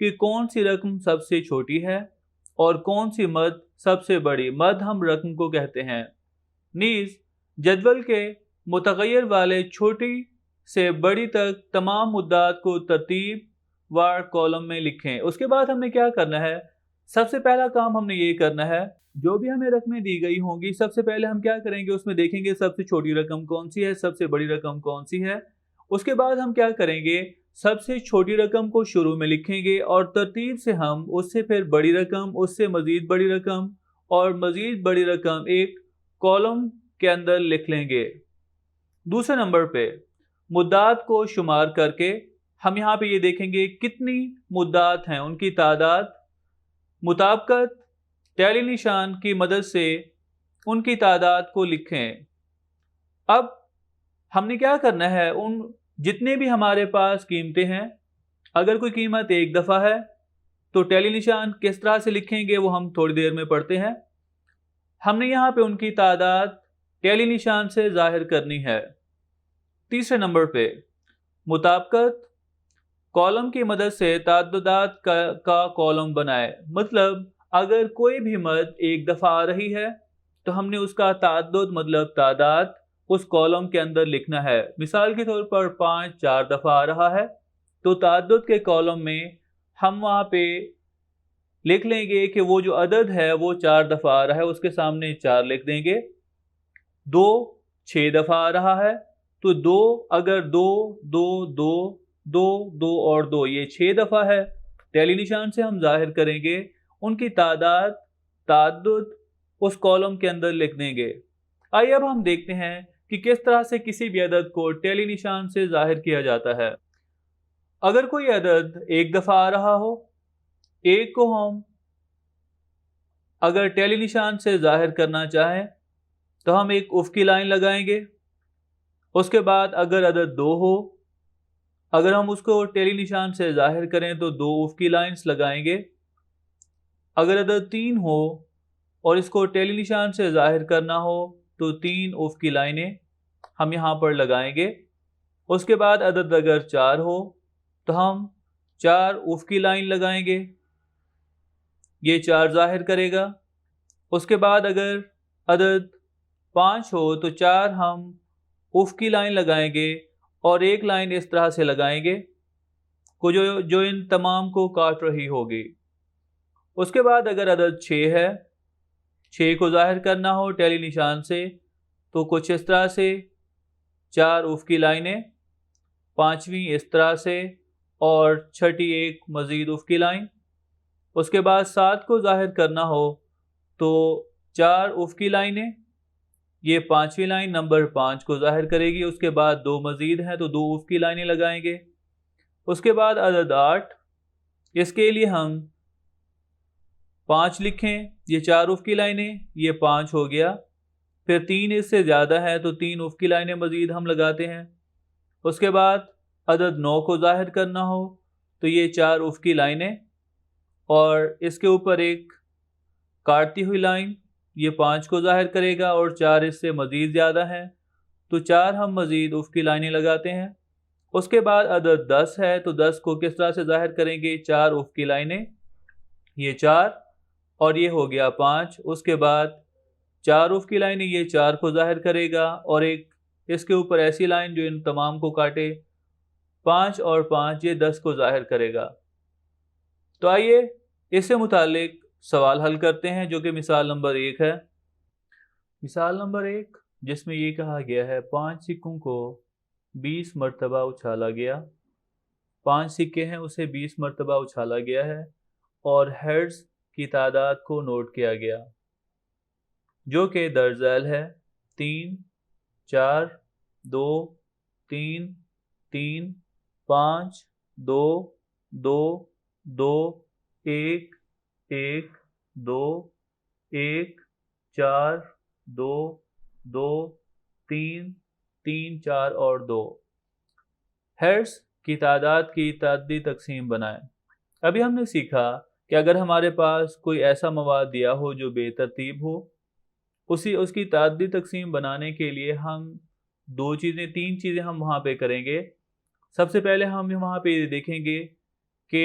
کہ کون سی رقم سب سے چھوٹی ہے اور کون سی مد سب سے بڑی مد ہم رقم کو کہتے ہیں۔ نیز جدول کے متغیر والے چھوٹی سے بڑی تک تمام مدات کو ترتیب وار کالم میں لکھیں۔ اس کے بعد ہم نے کیا کرنا ہے؟ سب سے پہلا کام ہم نے یہ کرنا ہے، جو بھی ہمیں رقمیں دی گئی ہوں گی سب سے پہلے ہم کیا کریں گے، اس میں دیکھیں گے سب سے چھوٹی رقم کون سی ہے، سب سے بڑی رقم کون سی ہے۔ اس کے بعد ہم کیا کریں گے، سب سے چھوٹی رقم کو شروع میں لکھیں گے اور ترتیب سے ہم اس سے پھر بڑی رقم، اس سے مزید بڑی رقم اور مزید بڑی رقم ایک کالم کے اندر لکھ لیں گے۔ دوسرے نمبر پہ مدات کو شمار کر کے ہم یہاں پہ یہ دیکھیں گے کتنی مدات ہیں، ان کی تعداد مطابقت ٹیلی نشان کی مدد سے ان کی تعداد کو لکھیں۔ اب ہم نے کیا کرنا ہے، ان جتنے بھی ہمارے پاس قیمتیں ہیں، اگر کوئی قیمت ایک دفعہ ہے تو ٹیلی نشان کس طرح سے لکھیں گے وہ ہم تھوڑی دیر میں پڑھتے ہیں۔ ہم نے یہاں پہ ان کی تعداد ٹیلی نشان سے ظاہر کرنی ہے۔ تیسرے نمبر پہ مطابقت کالم کی مدد سے تعداد کا کالم بنائے، مطلب اگر کوئی بھی مد ایک دفعہ آ رہی ہے تو ہم نے اس کا تعدد مطلب تعداد اس کالم کے اندر لکھنا ہے۔ مثال کے طور پر 5 4 دفعہ آ رہا ہے تو تعدد کے کالم میں ہم وہاں پہ لکھ لیں گے کہ وہ جو عدد ہے وہ 4 دفعہ آ رہا ہے، اس کے سامنے 4 لکھ دیں گے۔ 2 6 دفعہ آ رہا ہے تو 2 اگر 2 2 2 2 2 اور 2 یہ 6 دفعہ ہے، ٹیلی نشان سے ہم ظاہر کریں گے، ان کی تعدد اس کالم کے اندر لکھ دیں گے۔ آئیے اب ہم دیکھتے ہیں کہ کس طرح سے کسی بھی عدد کو ٹیلی نشان سے ظاہر کیا جاتا ہے۔ اگر کوئی عدد ایک دفعہ آ رہا ہو، ایک کو ہم اگر ٹیلی نشان سے ظاہر کرنا چاہیں تو ہم ایک افقی لائن لگائیں گے۔ اس کے بعد اگر عدد 2 ہو، اگر ہم اس کو ٹیلی نشان سے ظاہر کریں تو 2 افقی لائنز لگائیں گے۔ اگر عدد 3 ہو اور اس کو ٹیلی نشان سے ظاہر کرنا ہو تو 3 افقی لائنیں ہم یہاں پر لگائیں گے۔ اس کے بعد عدد اگر 4 ہو تو ہم 4 افقی لائن لگائیں گے، یہ 4 ظاہر کرے گا۔ اس کے بعد اگر عدد 5 ہو تو 4 ہم افقی لائن لگائیں گے اور ایک لائن اس طرح سے لگائیں گے جو ان تمام کو کاٹ رہی ہوگی۔ اس کے بعد اگر عدد 6 ہے، 6 کو ظاہر کرنا ہو ٹیلی نشان سے تو کچھ اس طرح سے 4 افقی لائنیں، 5ویں اس طرح سے اور 6ٹھی ایک مزید افقی لائن۔ اس کے بعد 7 کو ظاہر کرنا ہو تو 4 افقی لائنیں، یہ 5ویں لائن نمبر 5 کو ظاہر کرے گی۔ اس کے بعد 2 مزید ہیں تو 2 افقی لائنیں لگائیں گے۔ اس کے بعد عدد 8، اس کے لیے ہم 5 لکھیں، یہ 4 افقی لائنیں، یہ 5 ہو گیا۔ پھر 3 اس سے زیادہ ہے تو 3 افقی لائنیں مزید ہم لگاتے ہیں۔ اس کے بعد عدد 9 کو ظاہر کرنا ہو تو یہ 4 افقی لائنیں اور اس کے اوپر ایک کاٹتی ہوئی لائن، یہ 5 کو ظاہر کرے گا اور 4 اس سے مزید زیادہ ہیں تو 4 ہم مزید افقی لائنیں لگاتے ہیں۔ اس کے بعد عدد 10 ہے تو 10 کو کس طرح سے ظاہر کریں گے، 4 افقی لائنیں، یہ 4 اور یہ ہو گیا 5۔ اس کے بعد 4 افقی لائنیں، یہ 4 کو ظاہر کرے گا اور ایک اس کے اوپر ایسی لائن جو ان تمام کو کاٹے، 5 اور 5 یہ 10 کو ظاہر کرے گا۔ تو آئیے اس سے متعلق سوال حل کرتے ہیں جو کہ مثال نمبر 1 ہے۔ مثال نمبر 1 جس میں یہ کہا گیا ہے 5 سکوں کو 20 مرتبہ اچھالا گیا، 5 سکے ہیں اسے 20 مرتبہ اچھالا گیا ہے اور ہیڈز کی تعداد کو نوٹ کیا گیا جو کہ درج ذیل ہے 3 4 2 3 3 5 2 2 2 1 1 2 1 4 2 2 3 3 4 اور 2 ہیڈز کی تعداد کی تعدادی تقسیم بنائیں۔ ابھی ہم نے سیکھا کہ اگر ہمارے پاس کوئی ایسا مواد دیا ہو جو بے ترتیب ہو، اس کی تعدادی تقسیم بنانے کے لیے ہم 3 چیزیں ہم وہاں پہ کریں گے۔ سب سے پہلے ہم وہاں پہ یہ دیکھیں گے کہ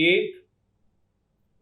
1,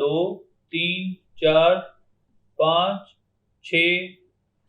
2 3 4 5 6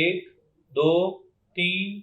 1 2 3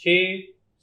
6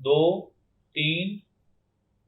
2 3,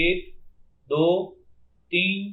1 2 3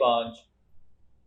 5।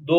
2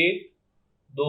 1 2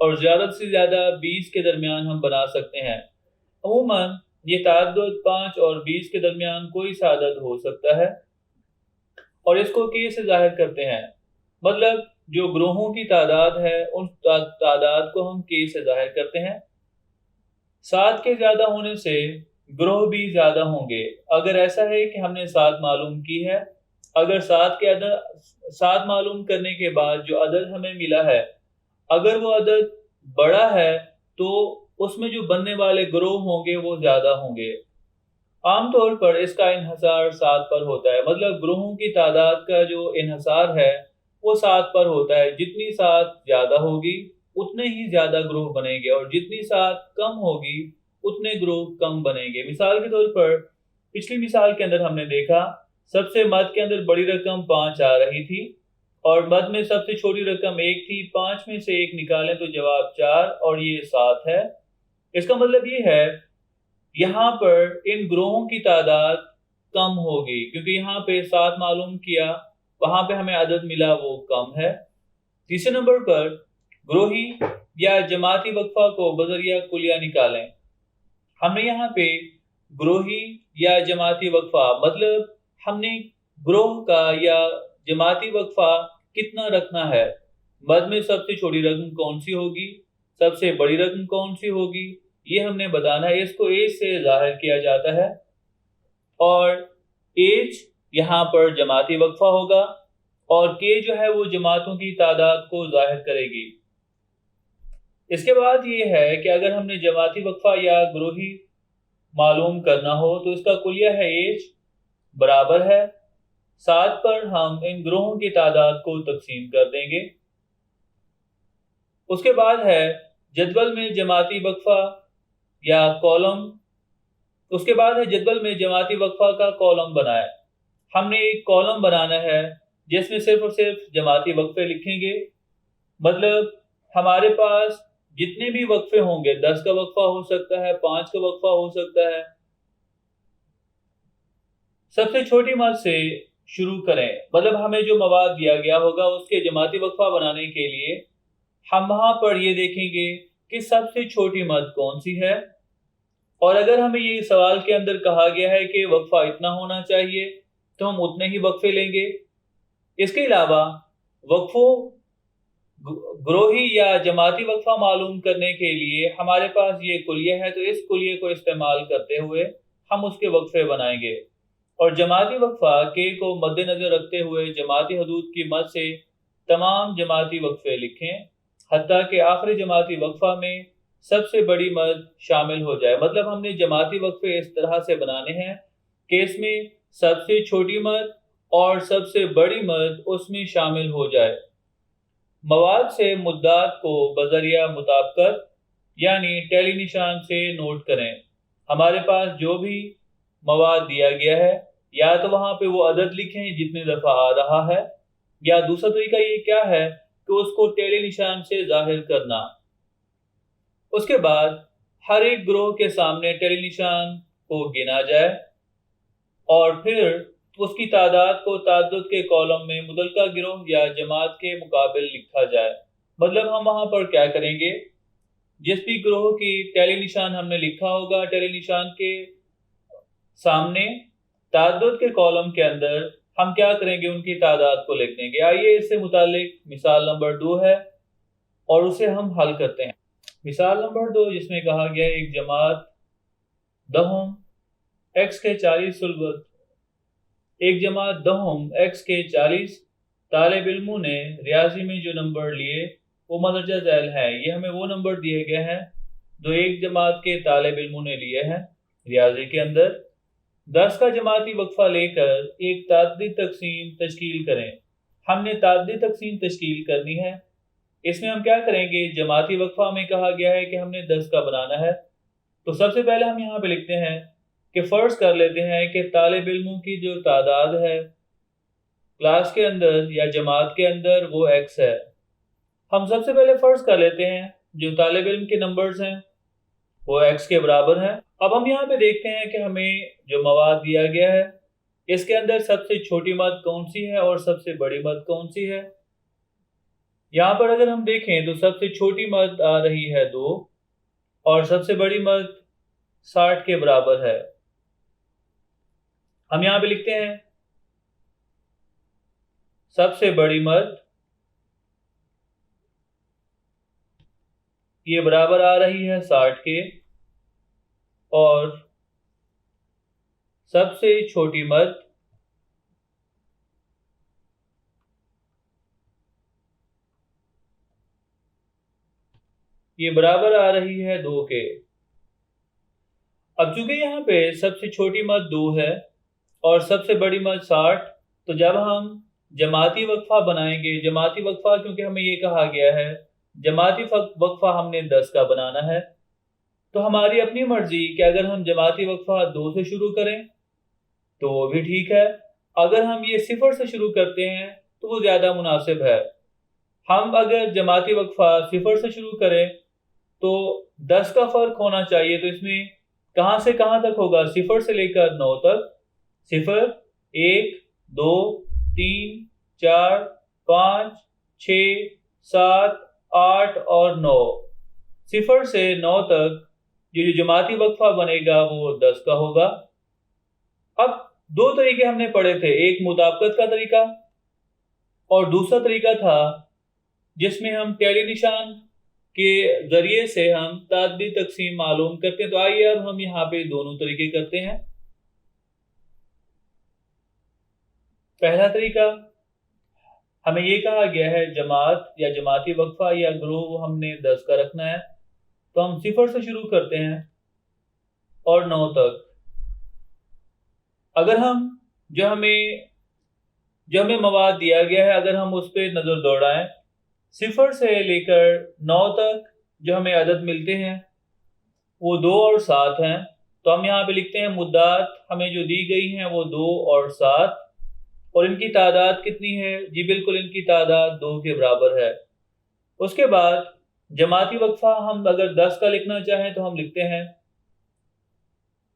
اور زیادہ سے زیادہ 20 کے درمیان ہم بنا سکتے ہیں۔ عموماً یہ تعدد 5 اور 20 کے درمیان کوئی سا عدد ہو سکتا ہے اور اس کو کے سے ظاہر کرتے ہیں، مطلب جو گروہوں کی تعداد ہے ان تعداد کو ہم کے سے ظاہر کرتے ہیں۔ 7 کے زیادہ ہونے سے گروہ بھی زیادہ ہوں گے۔ اگر ایسا ہے کہ ہم نے 7 معلوم کی ہے، اگر 7 معلوم کرنے کے بعد جو عدد ہمیں ملا ہے اگر وہ عدد بڑا ہے تو اس میں جو بننے والے گروہ ہوں گے وہ زیادہ ہوں گے۔ عام طور پر اس کا انحصار 7 پر ہوتا ہے، مطلب گروہوں کی تعداد کا جو انحصار ہے وہ 7 پر ہوتا ہے۔ جتنی 7 زیادہ ہوگی اتنے ہی زیادہ گروہ بنیں گے اور جتنی 7 کم ہوگی اتنے گروہ کم بنیں گے۔ مثال کے طور پر پچھلی مثال کے اندر ہم نے دیکھا سب سے مد کے اندر بڑی رقم 5 آ رہی تھی اور مد میں سب سے چھوٹی رقم 1 تھی۔ 5 میں سے 1 نکالیں تو جواب 4 اور یہ 7 ہے۔ اس کا مطلب یہ ہے یہاں پر ان گروہوں کی تعداد کم ہوگی کیونکہ یہاں پہ 7 معلوم کیا، وہاں پہ ہمیں عدد ملا وہ کم ہے۔ تیسرے نمبر پر گروہی یا جماعتی وقفہ کو بذریعہ کلیہ نکالیں۔ ہم نے یہاں پہ گروہی یا جماعتی وقفہ مطلب ہم نے گروہ کا یا جماعتی وقفہ کتنا رکھنا ہے، مد میں سب سے چھوٹی رقم کون سی ہوگی، سب سے بڑی رقم کون سی ہوگی، یہ ہم نے بتانا ہے۔ اس کو ایج سے ظاہر کیا جاتا ہے اور ایج یہاں پر جماعتی وقفہ ہوگا اور کے جو ہے وہ جماعتوں کی تعداد کو ظاہر کرے گی۔ اس کے بعد یہ ہے کہ اگر ہم نے جماعتی وقفہ یا گروہی معلوم کرنا ہو تو اس کا کلیہ ہے ایج برابر ہے 7 پر ہم ان گروہوں کی تعداد کو تقسیم کر دیں گے۔ اس کے بعد ہے جدول میں جماعتی وقفہ یا کالم، اس کے بعد ہے جدول میں جماعتی وقفہ کا کالم بنائے۔ ہم نے ایک کالم بنانا ہے جس میں صرف اور صرف جماعتی وقفے لکھیں گے، مطلب ہمارے پاس جتنے بھی وقفے ہوں گے 10 کا وقفہ ہو سکتا ہے، 5 کا وقفہ ہو سکتا ہے۔ سب سے چھوٹی مد سے شروع کریں، مطلب ہمیں جو مواد دیا گیا ہوگا اس کے جماعتی وقفہ بنانے کے لیے ہم وہاں پر یہ دیکھیں گے کہ سب سے چھوٹی مد کون سی ہے، اور اگر ہمیں یہ سوال کے اندر کہا گیا ہے کہ وقفہ اتنا ہونا چاہیے تو ہم اتنے ہی وقفے لیں گے۔ اس کے علاوہ وقفوں گروہی یا جماعتی وقفہ معلوم کرنے کے لیے ہمارے پاس یہ کلیہ ہے تو اس کلیہ کو استعمال کرتے ہوئے ہم اس کے وقفے بنائیں گے، اور جماعتی وقفہ کے کو مد نظر رکھتے ہوئے جماعتی حدود کی مد سے تمام جماعتی وقفے لکھیں حتیٰ کہ آخری جماعتی وقفہ میں سب سے بڑی مد شامل ہو جائے۔ مطلب ہم نے جماعتی وقفے اس طرح سے بنانے ہیں کہ اس میں سب سے چھوٹی مد اور سب سے بڑی مد اس میں شامل ہو جائے۔ مواد سے مدات کو بذریعہ مطابقت یعنی ٹیلی نشان سے نوٹ کریں۔ ہمارے پاس جو بھی مواد دیا گیا ہے یا تو وہاں پہ وہ عدد لکھیں جتنی دفعہ آ رہا ہے، یا دوسرا طریقہ یہ کیا ہے کہ اس کو ٹیلی نشان سے ظاہر کرنا۔ اس کے بعد ہر ایک گروہ کے سامنے ٹیلی نشان کو گنا جائے اور پھر اس کی تعداد کو تعدد کے کالم میں متعلقہ گروہ یا جماعت کے مقابل لکھا جائے۔ مطلب ہم وہاں پر کیا کریں گے، جس بھی گروہ کی ٹیلی نشان ہم نے لکھا ہوگا ٹیلی نشان کے سامنے تعدد کے کالم کے اندر ہم کیا کریں گے، ان کی تعداد کو لکھ دیں گے۔ آئیے اس سے متعلق مثال نمبر 2 ہے اور اسے ہم حل کرتے ہیں۔ مثال نمبر 2 جس میں کہا گیا ہے ایک جماعت دہم x کے 40 البت ایک جماعت دہم x کے 40 طالب علموں نے ریاضی میں جو نمبر لیے وہ مدرجہ ذیل ہیں۔ یہ ہمیں وہ نمبر دیے گئے ہیں جو ایک جماعت کے طالب علموں نے لیے ہیں ریاضی کے اندر۔ 10 کا جماعتی وقفہ لے کر ایک تعددی تقسیم تشکیل کریں۔ ہم نے تعددی تقسیم تشکیل کرنی ہے۔ اس میں ہم کیا کریں گے، جماعتی وقفہ میں کہا گیا ہے کہ ہم نے 10 کا بنانا ہے، تو سب سے پہلے ہم یہاں پہ لکھتے ہیں کہ فرض کر لیتے ہیں کہ طالب علموں کی جو تعداد ہے کلاس کے اندر یا جماعت کے اندر وہ x ہے۔ ہم سب سے پہلے فرض کر لیتے ہیں جو طالب علم کے نمبرز ہیں وہ x کے برابر ہیں۔ اب ہم یہاں پہ دیکھتے ہیں کہ ہمیں جو مواد دیا گیا ہے اس کے اندر سب سے چھوٹی مد کون سی ہے اور سب سے بڑی مد کون سی ہے۔ یہاں پر اگر ہم دیکھیں تو سب سے چھوٹی مد آ رہی ہے 2 اور سب سے بڑی مد 60 کے برابر ہے۔ ہم یہاں پہ لکھتے ہیں سب سے بڑی مد یہ برابر آ رہی ہے 60 کے، اور سب سے چھوٹی مد یہ برابر آ رہی ہے 2 کے۔ اب چونکہ یہاں پہ سب سے چھوٹی مد 2 ہے اور سب سے بڑی مد 60، تو جب ہم جماعتی وقفہ بنائیں گے، جماعتی وقفہ کیونکہ ہمیں یہ کہا گیا ہے جماعتی وقفہ ہم نے 10 کا بنانا ہے، تو ہماری اپنی مرضی کہ اگر ہم جماعتی وقفہ 2 سے شروع کریں تو وہ بھی ٹھیک ہے، اگر ہم یہ 0 سے شروع کرتے ہیں تو وہ زیادہ مناسب ہے۔ ہم اگر جماعتی وقفہ 0 سے شروع کریں تو 10 کا فرق ہونا چاہیے، تو اس میں کہاں سے کہاں تک ہوگا؟ 0 سے لے کر 9 تک، 0 1 2 3 4 5 6 7 8 اور 9، 0 سے 9 تک جو جماعتی وقفہ بنے گا وہ 10 کا ہوگا۔ اب 2 طریقے ہم نے پڑھے تھے، ایک مطابقت کا طریقہ اور دوسرا طریقہ تھا جس میں ہم ٹیلی نشان کے ذریعے سے ہم تعددی تقسیم معلوم کرتے ہیں۔ تو آئیے اب ہم یہاں پہ دونوں طریقے کرتے ہیں۔ پہلا طریقہ، ہمیں یہ کہا گیا ہے جماعت یا جماعتی وقفہ یا گروہ ہم نے 10 کا رکھنا ہے، تو ہم 0 سے شروع کرتے ہیں اور 9 تک۔ اگر ہم جو ہمیں مواد دیا گیا ہے اگر ہم اس پہ نظر دوڑائیں، 0 سے لے کر 9 تک جو ہمیں عدد ملتے ہیں وہ 2 اور 7 ہیں، تو ہم یہاں پہ لکھتے ہیں مدات ہمیں جو دی گئی ہیں وہ 2 اور 7، اور ان کی تعداد کتنی ہے؟ جی بالکل ان کی تعداد 2 کے برابر ہے۔ اس کے بعد جماعتی وقفہ ہم اگر 10 کا لکھنا چاہیں تو ہم لکھتے ہیں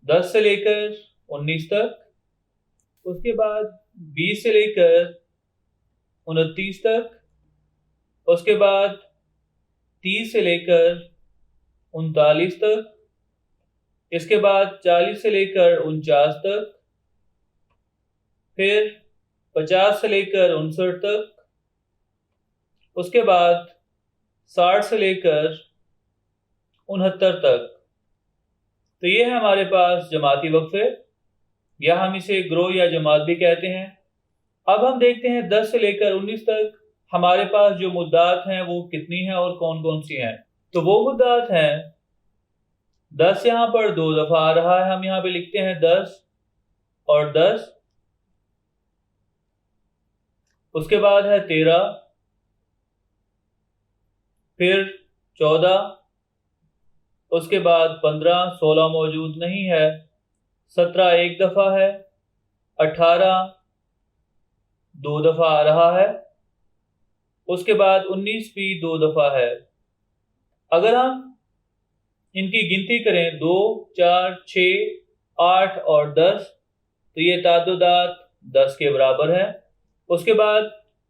10 سے لے کر 19 تک، اس کے بعد 20 سے لے کر 29 تک، اس کے بعد 30 سے لے کر 39 تک، اس کے بعد 40 سے لے کر 49 تک، پھر 50 سے لے کر 59 تک، اس کے بعد 60 سے لے کر 69 تک۔ تو یہ ہے ہمارے پاس جماعتی وقفے، یا ہم اسے گروہ یا جماعت بھی کہتے ہیں۔ اب ہم دیکھتے ہیں 10 سے لے کر 19 تک ہمارے پاس جو مدات ہیں وہ کتنی ہیں اور کون کون سی ہیں۔ تو وہ مدات ہیں 10 یہاں پر 2 دفعہ آ رہا ہے، ہم یہاں پہ لکھتے ہیں 10 اور 10، اس کے بعد ہے 13، پھر 14، اس کے بعد 15، 16 موجود نہیں ہے، 17 ایک دفعہ ہے، 18 2 دفعہ آ رہا ہے، اس کے بعد 19 بھی 2 دفعہ ہے۔ اگر ہم ان کی گنتی کریں 2 4 6 8 اور 10، تو یہ تعداد 10 کے برابر ہے۔ اس کے بعد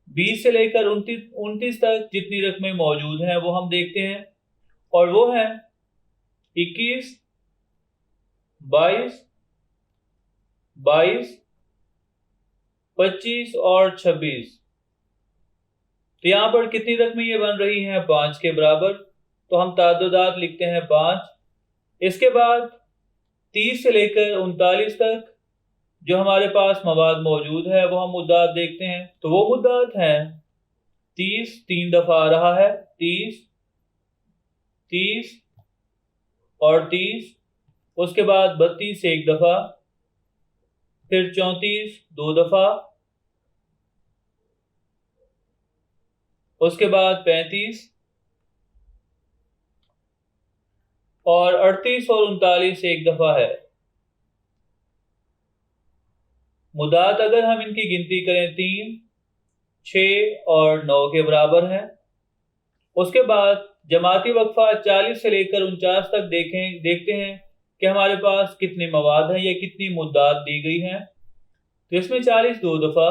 20 سے لے کر 29 تک جتنی رقمیں موجود ہیں وہ ہم دیکھتے ہیں، اور وہ ہیں 21 22 22 25 اور 26۔ تو یہاں پر کتنی رقمیں یہ بن رہی ہیں؟ 5 کے برابر، تو ہم تعداد لکھتے ہیں 5۔ اس کے بعد 30 سے لے کر 39 تک جو ہمارے پاس مواد موجود ہے وہ ہم مدات دیکھتے ہیں، تو وہ مدات ہیں 30 3 دفعہ آ رہا ہے، 30 30 اور 30، اس کے بعد 32 ایک دفعہ، پھر 34 2 دفعہ، اس کے بعد 35 اور 38 اور 39 ایک دفعہ ہے۔ مدات اگر ہم ان کی گنتی کریں 3 6 اور 9 کے برابر ہیں۔ اس کے بعد جماعتی وقفہ 40 سے لے کر 49 تک دیکھتے ہیں کہ ہمارے پاس کتنی مواد ہیں یا کتنی مدات دی گئی ہیں، تو اس میں 40 2 دفعہ،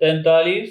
43,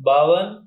52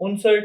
59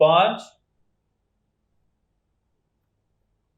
5,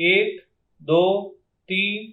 1 2 3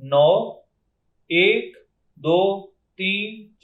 9, 1 2 3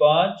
5,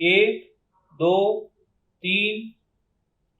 1 2 3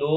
2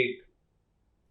1।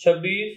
26,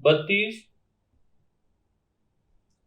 32,